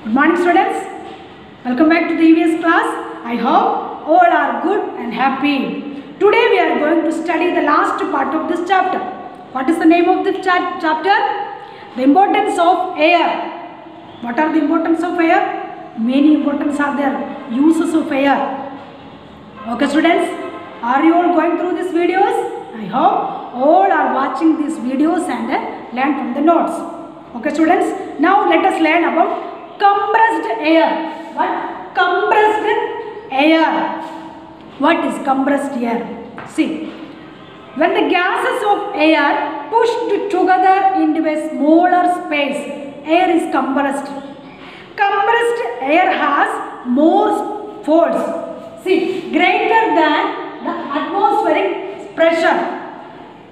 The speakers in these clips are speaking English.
Good morning students. Welcome back to the EVS class. I hope all are good and happy. Today we are going to study the last part of this chapter. What is the name of this chapter? The importance of air. What are the importance of air? Many importance are there. Uses of air. Okay students, are you all going through these videos? I hope all are watching these videos and learn from the notes. Okay students, now let us learn about compressed air. What? Compressed air. What is compressed air? See, when the gases of air pushed together into a smaller space, air is compressed. Compressed air has more force. See, greater than the atmospheric pressure.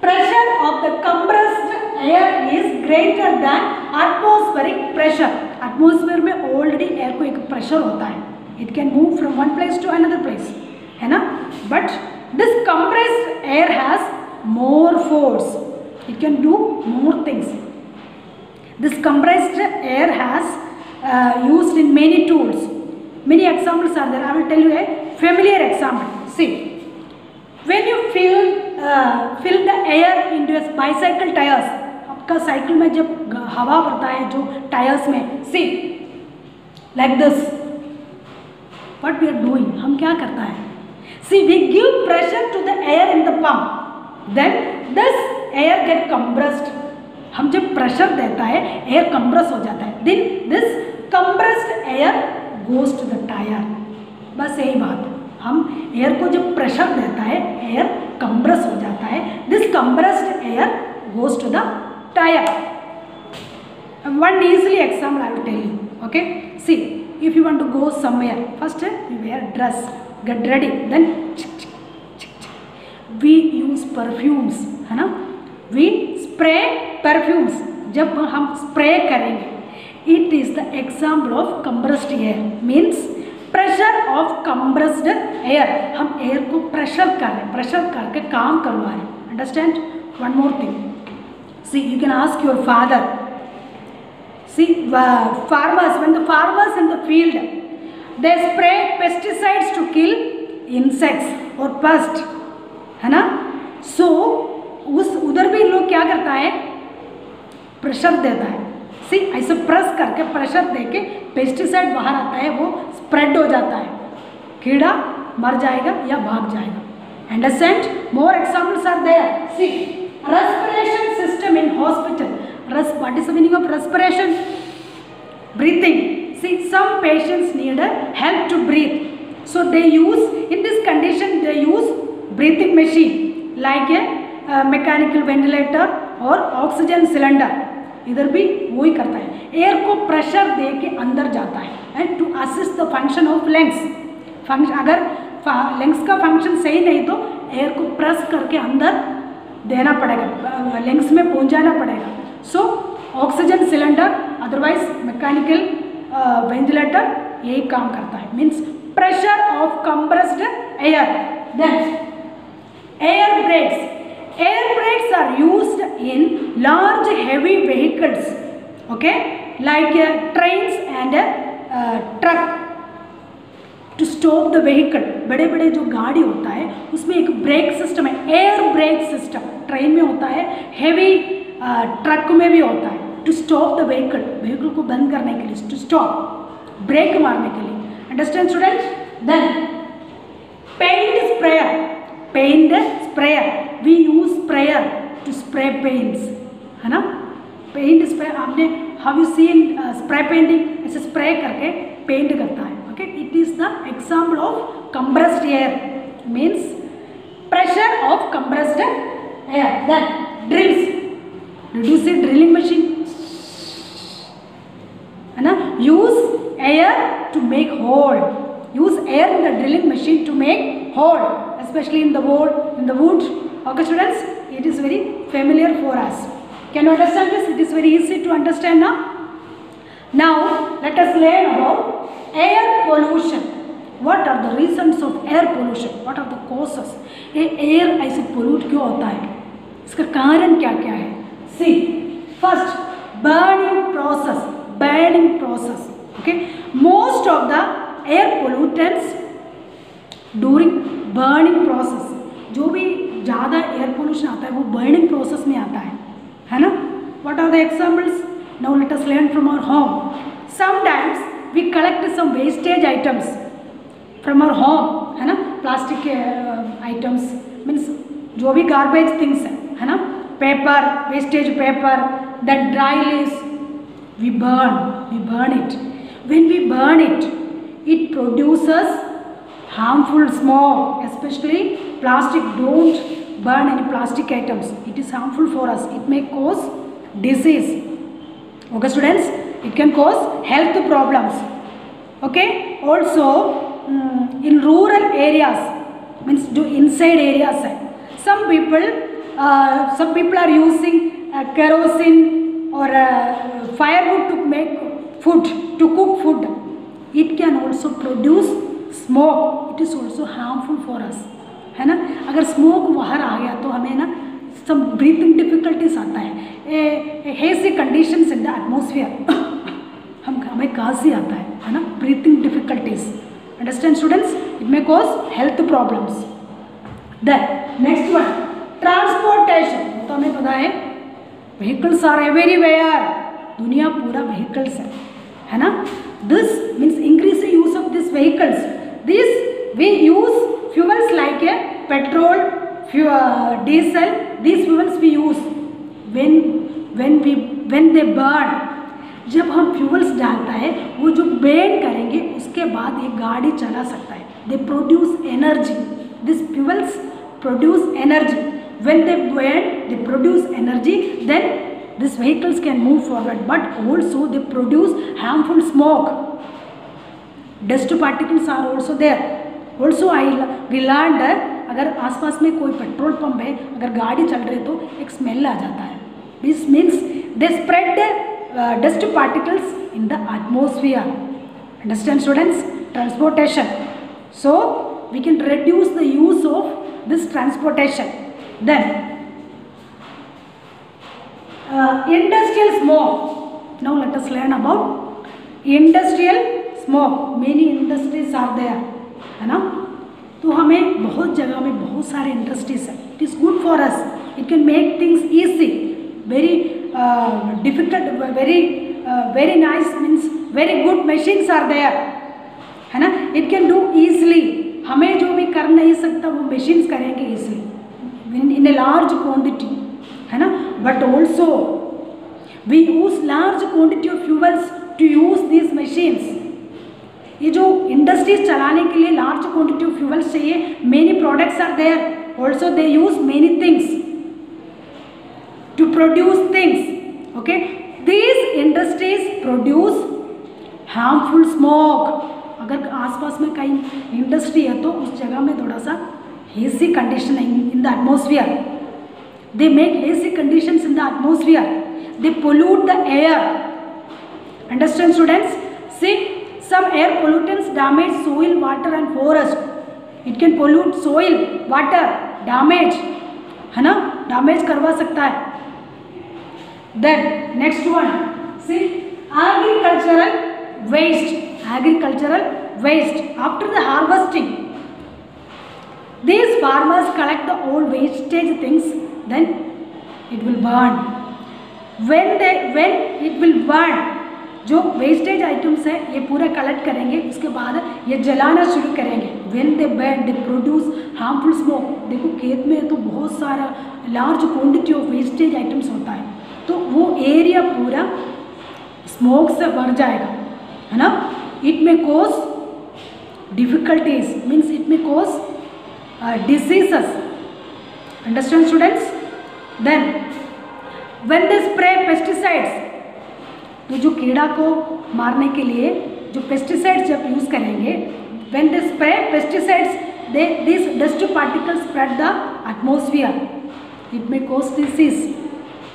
Pressure of the compressed air is greater than atmospheric pressure. Atmosphere में already air को एक pressure होता है. It can move from one place to another place, है ना? But this compressed air has more force. It can do more things. This compressed air has used in many tools. Many examples are there. I will tell you a familiar example. See, when you fill the air into a bicycle tires, आपका cycle में जब हवा भरता है जो tyres में, see, like this. What we are doing? हम क्या करता है? See, we give pressure to the air in the pump. Then this air get compressed. हम जब प्रेशर देता है, air compress हो जाता है. Then this compressed air goes to the tire. बस यही बात. हम एयर को जब प्रेशर देता है, एयर कंप्रेस हो जाता है. This compressed air goes to the tyre. One easily example I will tell you. Okay, see, if you want to go somewhere, first you wear dress, get ready, then we use perfumes, है ना? We spray perfumes. जब हम spray करेंगे, it is the example of compressed air. Means pressure of compressed air. हम air को pressure कर रहे हैं, प्रेशर करके काम करवा रहे हैं. Understand? One more thing. See, you can ask your father. See, farmers, when the farmers in the field they spray pesticides to kill insects और पेस्ट, है ना? सो उस उधर भी लोग क्या करता है? प्रेशर देता है. सी, ऐसे प्रेस करके प्रेशर देके पेस्टिसाइड बाहर आता है, वो स्प्रेड हो जाता है, कीड़ा मर जाएगा या भाग जाएगा. Understand? More examples are there. See, respiration system in hospital. What is the meaning of respiration? Breathing. See, some patients need help to breathe, so they use, in this condition they use breathing machine like a mechanical ventilator और oxygen cylinder. इधर भी वही करता है, air को pressure दे के अंदर जाता है and to assist the function of lungs. अगर लंग्स का फंक्शन सही नहीं तो एयर को प्रेस करके अंदर देना पड़ेगा, लंग्स में पहुंचाना पड़ेगा. So oxygen cylinder, otherwise mechanical ventilator यही काम करता है. Means pressure of compressed air. Then air brakes. Air brakes are used in large heavy vehicles, okay, like trains and truck, to stop the vehicle. बड़े बड़े जो गाड़ी होता है उसमें एक ब्रेक सिस्टम है, एयर ब्रेक सिस्टम. ट्रेन में होता है, हेवी ट्रक में भी होता है, to stop the vehicle, vehicle को बंद करने के लिए, टू स्टॉप, ब्रेक मारने के लिए. Understand students? Then paint sprayer. Paint sprayer, we use sprayer to spray paints, है ना? पेंट स्प्रे, आपने how you seen spray painting, ऐसे स्प्रे करके पेंट करता है. Okay, it is the example of compressed air. Means pressure of compressed air. Then drills. Did you see drilling machine, है ना? Use air to make hole. use air in the drilling machine to make hole, especially in the wood. Okay students, it is very familiar for us. Can you understand this? It is very easy to understand now. Now let us learn about air pollution. What are the reasons of air pollution? What are the causes? Air ऐसे pollute क्यों होता है? इसका कारण क्या है? See, first burning process. Okay, most of the air pollutants during burning process, जो भी ज़्यादा एयर पोल्यूशन आता है वो बर्निंग प्रोसेस में आता है ना. What are the examples? Now let us learn from our home. Sometimes we collect some wastage items from our home, है ना. प्लास्टिक आइटम्स मीन्स जो भी गार्बेज थिंग्स है ना. Paper, wastage paper, the dry leaves, we burn it. When we burn it, it produces harmful smoke. Especially plastic, don't burn any plastic items, it is harmful for us, it may cause disease. Okay students, it can cause health problems. Okay, also in rural areas, means जो inside areas है, some people are using kerosene or firewood to make food, to cook food. It can also produce smoke, it is also harmful for us, है ना. अगर smoke बाहर आ गया तो हमें ना some breathing difficulties आता है, hazy conditions in the atmosphere, हमें खांसी आता है ना. breathing difficulties, understand students, it may cause health problems. Then next one, transportation. तो हमें पता है vehicles are everywhere, दुनिया पूरा vehicles है ना. This means increase the use of these vehicles. This we use fuels like a petrol, diesel. These fuels we use when they burn. जब हम fuels डालता है वो जो burn करेंगे उसके बाद एक गाड़ी चला सकता है. They produce energy. These fuels produce energy. When they burn, they produce energy. Then these vehicles can move forward, but also they produce harmful smoke. Dust particles are also there. Also we learned अगर आसपास में कोई petrol pump है, अगर गाड़ी चल रही तो एक स्मेल आ जाता है. This means they spread dust particles in the atmosphere. Understand students? Transportation. So we can reduce the use of this transportation. Then industrial smoke. Now let us learn about industrial smoke. Many industries are there, है ना. तो हमें बहुत जगह में बहुत सारे industries है. It is good for us. It can make things easy. Very difficult, very nice means very good machines are there, है ना. It can do easily. हमें जो भी कर नहीं सकता वो machines करेंगे easily in a large quantity, है ना. But also we use large quantity of fuels to use these machines. ये जो इंडस्ट्रीज चलाने के लिए लार्ज क्वांटिटी ऑफ फ्यूल्स चाहिए. Many products are there, also they use many things to produce things. Okay, these industries produce harmful smoke. अगर आसपास में कहीं इंडस्ट्री है तो उस जगह में थोड़ा सा hazy condition in the atmosphere. They make hazy conditions in the atmosphere. They pollute the air. Understand students? See, some air pollutants damage soil, water and forest. It can pollute soil, water, damage, है ना, damage करवा सकता है. Then next one, see, agricultural waste. Agricultural waste. After the harvesting, these farmers collect the old wastage things, then it will burn. When it will burn, जो wastage items है ये पूरा collect करेंगे, उसके बाद ये जलाना शुरू करेंगे. When they burn they produce harmful smoke. देखो खेत में तो बहुत सारा large quantity of wastage items होता है, तो वो एरिया पूरा स्मोक से भर जाएगा, है ना. इट में कॉज डिफिकल्टीज, मीन्स इट में cause diseases. Understand students? Then when they spray pesticides, तो जो कीड़ा को मारने के लिए जो पेस्टिसाइड्स जब यूज़ करेंगे, when they spray pesticides, this dust particles spread the atmosphere. It may cause disease.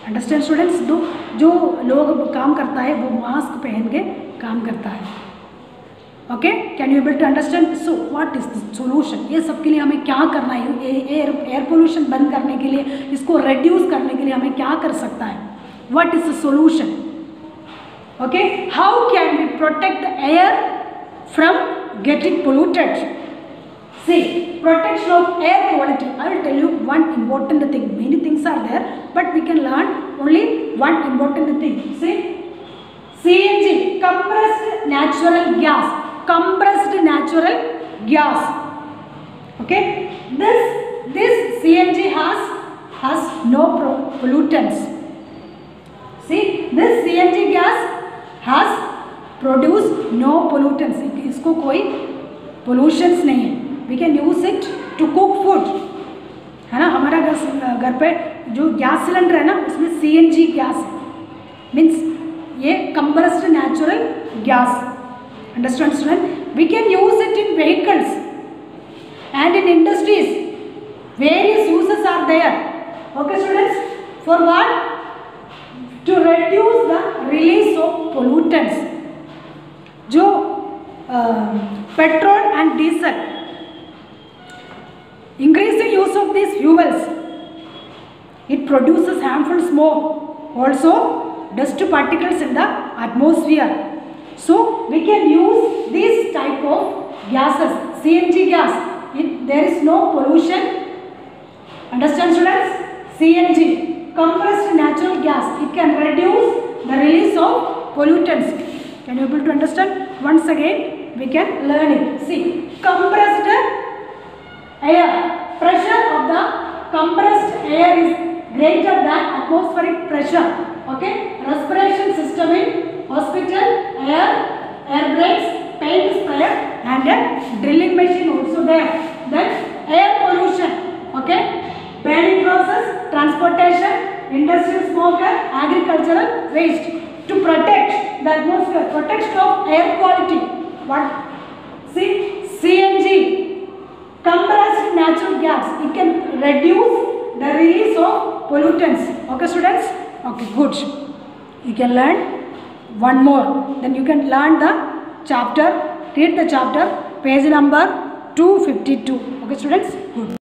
Understand students? जो लोग काम करता है वो मास्क पहन के काम करता है. Okay, can you able to understand? So what is the solution? ये सब के लिए हमें क्या करना है? एयर पोल्यूशन बंद करने के लिए, इसको रिड्यूस करने के लिए हमें क्या कर सकता है? What is the solution? Okay, how can we protect the air from getting polluted? See, protection of air quality. I will tell you one important thing. Many things are there, but we can learn only one important thing. See, CNG, compressed natural gas. Compressed natural gas. Okay, this CNG has no pollutants. See, this CNG gas has produced no pollutants. इसको कोई pollutions नहीं है. We can use it to cook food, है ना. हमारा घर पे जो गैस सिलेंडर है ना, उसमें CNG गैस है, मीन्स ये compressed natural gas. Understand, student? We can use it in vehicles and in industries. Various uses are there. Okay, students? For what? To reduce the release of pollutants. जो petrol and diesel, increasing use of these fuels, it produces harmful smoke, also dust particles in the atmosphere. So we can use this type of gases, CNG gas. There is no pollution. Understand, students? CNG, compressed natural gas, it can reduce the release of pollutants. Can you able to understand? Once again we can learn it. See, compressed air, pressure of the compressed air is greater than atmospheric pressure. Okay, respiration system in hospital, air brakes, paint sprayer and drilling machine also there. Then air pollution, okay, burning process, transportation, industrial smoke and agricultural waste. To protect the atmosphere, protection of air quality. What? See, CNG, compressed natural gas, it can reduce the release of pollutants. Okay, students? Okay, good. You can learn one more. Then you can learn the chapter, read the chapter, page number 252. Okay, students? Good.